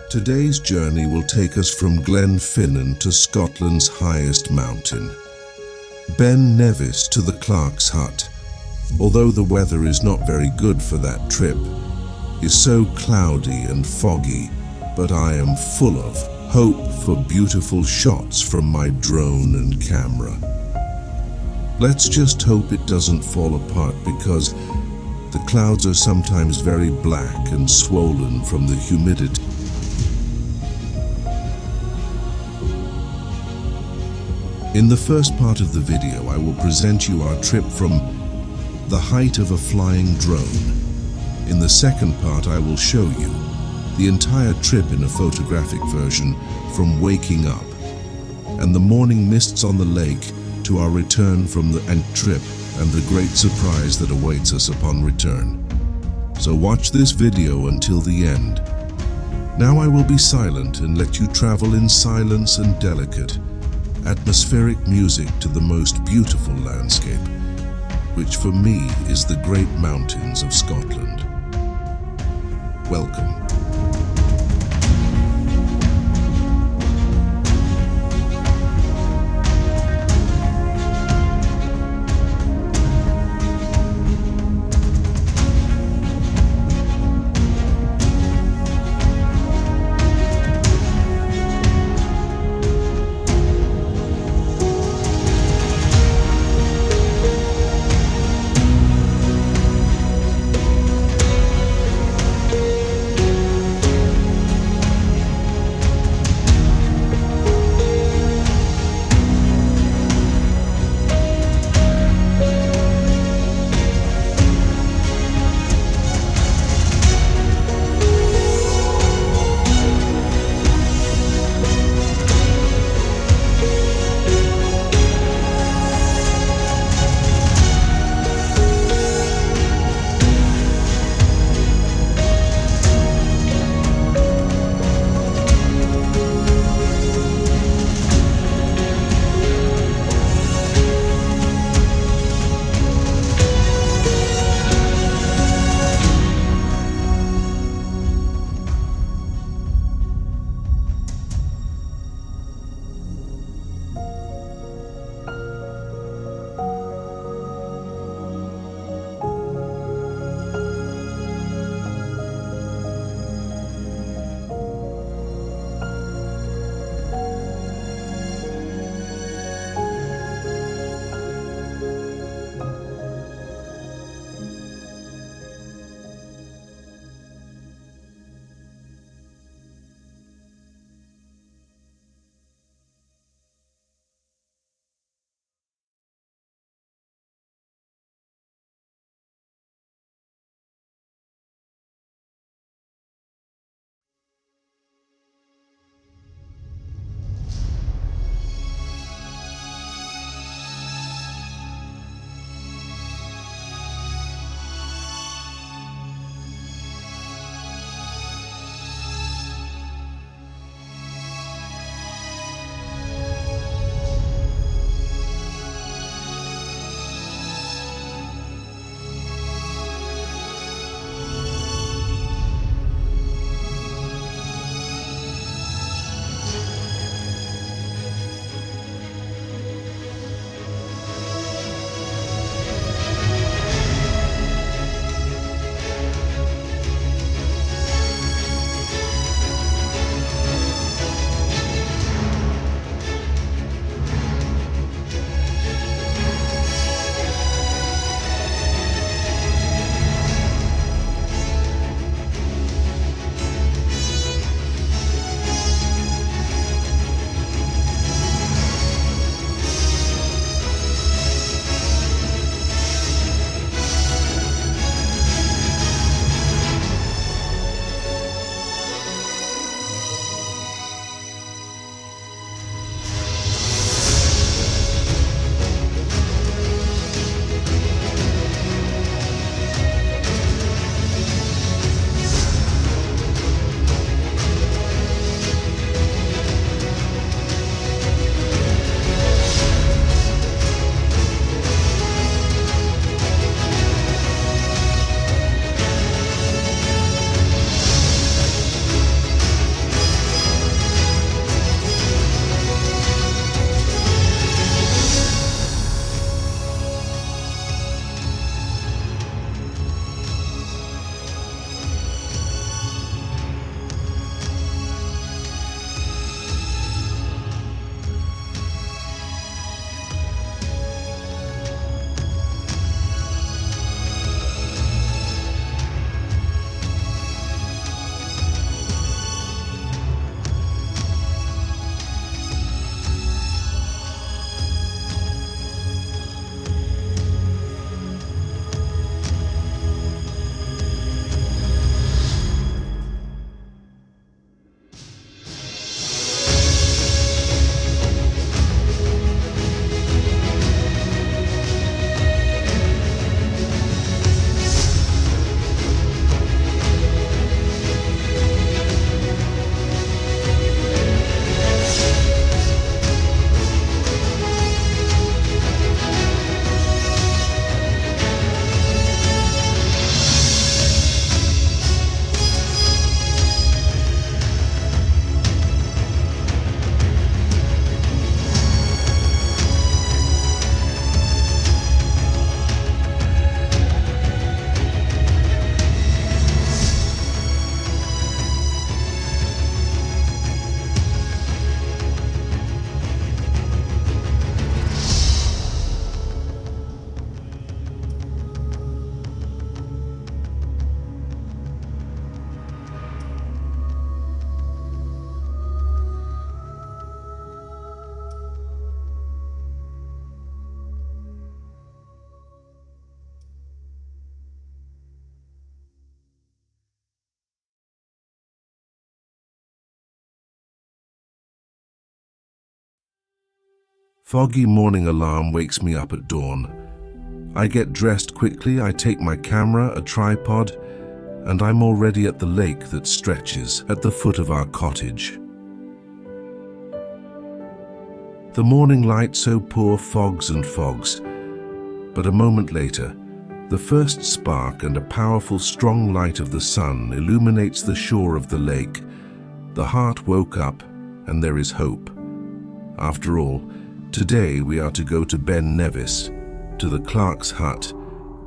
Today's journey will take us from Glenfinnan to Scotland's highest mountain, Ben Nevis to the Clerk's Hut. Although the weather is not very good for that trip, it's so cloudy and foggy, but I am full of hope for beautiful shots from my drone and camera. Let's just hope it doesn't fall apart, because the clouds are sometimes very black and swollen from the humidity. In the first part of the video, I will present you our trip from the height of a flying drone. In the second part, I will show you the entire trip in a photographic version from waking up and the morning mists on the lake to our return from the trip and the great surprise that awaits us upon return. So watch this video until the end. Now I will be silent and let you travel in silence and delicate, atmospheric music to the most beautiful landscape, which for me is the great mountains of Scotland. Welcome. Foggy morning alarm wakes me up at dawn. I get dressed quickly, I take my camera, a tripod, and I'm already at the lake that stretches at the foot of our cottage. The morning light so poor fogs and fogs, but a moment later, the first spark and a powerful strong light of the sun illuminates the shore of the lake. The heart woke up and there is hope. After all, today we are to go to Ben Nevis, to the clerk's hut,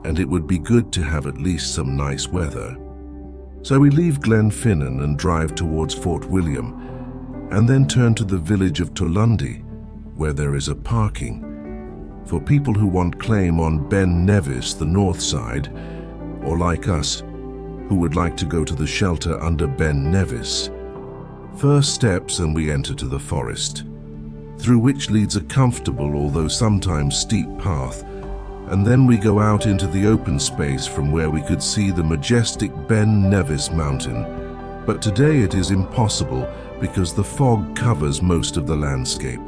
and it would be good to have at least some nice weather. So we leave Glenfinnan and drive towards Fort William, and then turn to the village of Tolundi, where there is a parking for people who want claim on Ben Nevis, the north side, or like us, who would like to go to the shelter under Ben Nevis. First steps and we enter to the forest, through which leads a comfortable, although sometimes steep path, and then we go out into the open space from where we could see the majestic Ben Nevis mountain. But today it is impossible because the fog covers most of the landscape.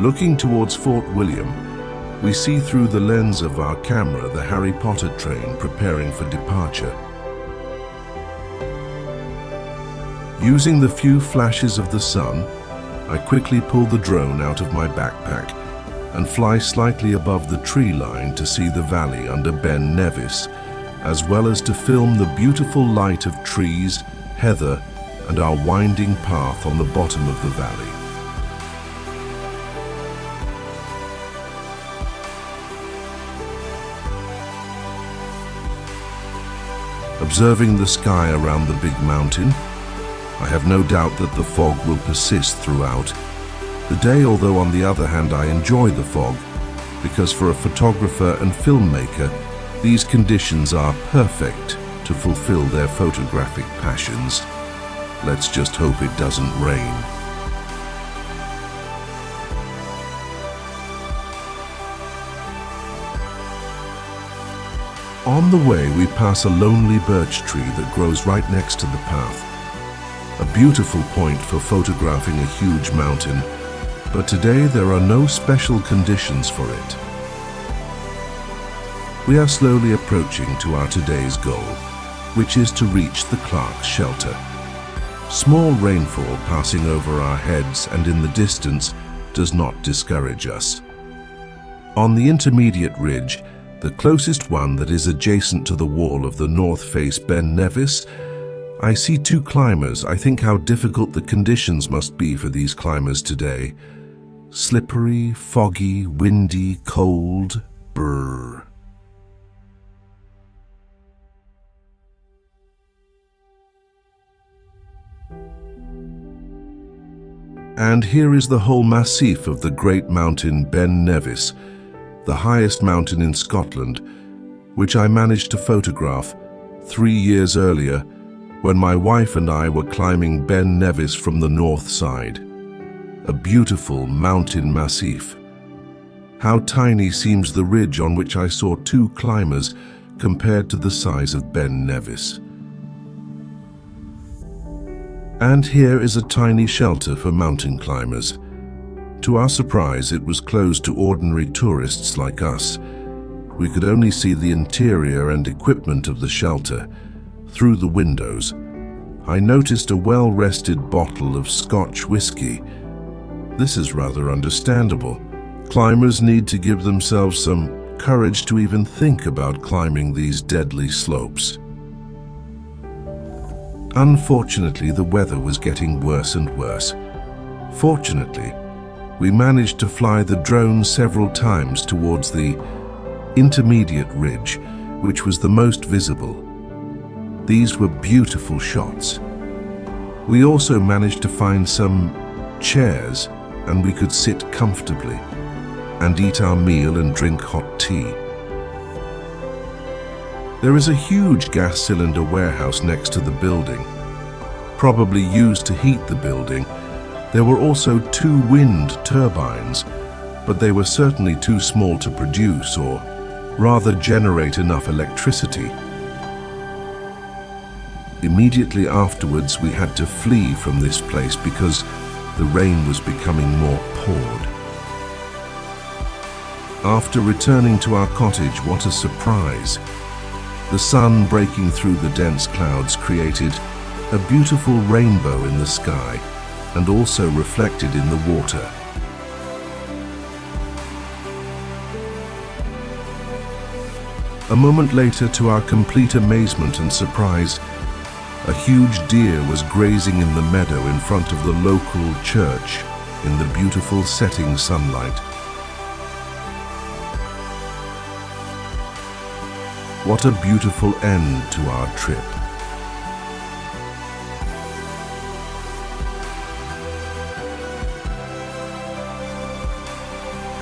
Looking towards Fort William, we see through the lens of our camera the Harry Potter train preparing for departure. Using the few flashes of the sun, I quickly pull the drone out of my backpack and fly slightly above the tree line to see the valley under Ben Nevis, as well as to film the beautiful light of trees, heather, and our winding path on the bottom of the valley. Observing the sky around the big mountain, I have no doubt that the fog will persist throughout the day, although on the other hand I enjoy the fog, because for a photographer and filmmaker, these conditions are perfect to fulfill their photographic passions. Let's just hope it doesn't rain. On the way, we pass a lonely birch tree that grows right next to the path. A beautiful point for photographing a huge mountain, but today there are no special conditions for it. We are slowly approaching to our today's goal, which is to reach the clerk's shelter. Small rainfall passing over our heads and in the distance does not discourage us. On the intermediate ridge, the closest one that is adjacent to the wall of the north face Ben Nevis, I see two climbers. I think how difficult the conditions must be for these climbers today. Slippery, foggy, windy, cold, brr. And here is the whole massif of the great mountain Ben Nevis, the highest mountain in Scotland, which I managed to photograph 3 years earlier when my wife and I were climbing Ben Nevis from the north side. A beautiful mountain massif. How tiny seems the ridge on which I saw two climbers compared to the size of Ben Nevis. And here is a tiny shelter for mountain climbers. To our surprise, it was closed to ordinary tourists like us. We could only see the interior and equipment of the shelter through the windows. I noticed a well-rested bottle of Scotch whiskey. This is rather understandable. Climbers need to give themselves some courage to even think about climbing these deadly slopes. Unfortunately, the weather was getting worse and worse. Fortunately, we managed to fly the drone several times towards the intermediate ridge, which was the most visible. These were beautiful shots. We also managed to find some chairs, and we could sit comfortably and eat our meal and drink hot tea. There is a huge gas cylinder warehouse next to the building, probably used to heat the building. There were also 2 wind turbines, but they were certainly too small to produce or rather generate enough electricity. Immediately afterwards, we had to flee from this place because the rain was becoming more poured. After returning to our cottage, what a surprise! The sun breaking through the dense clouds created a beautiful rainbow in the sky and also reflected in the water. A moment later, to our complete amazement and surprise, a huge deer was grazing in the meadow in front of the local church in the beautiful setting sunlight. What a beautiful end to our trip.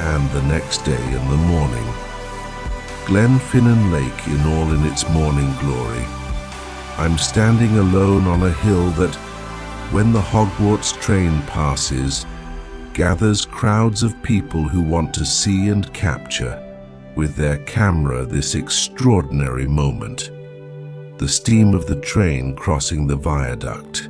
And the next day in the morning, Glenfinnan Lake in all in its morning glory. I'm standing alone on a hill that, when the Hogwarts train passes, gathers crowds of people who want to see and capture with their camera this extraordinary moment. The steam of the train crossing the viaduct,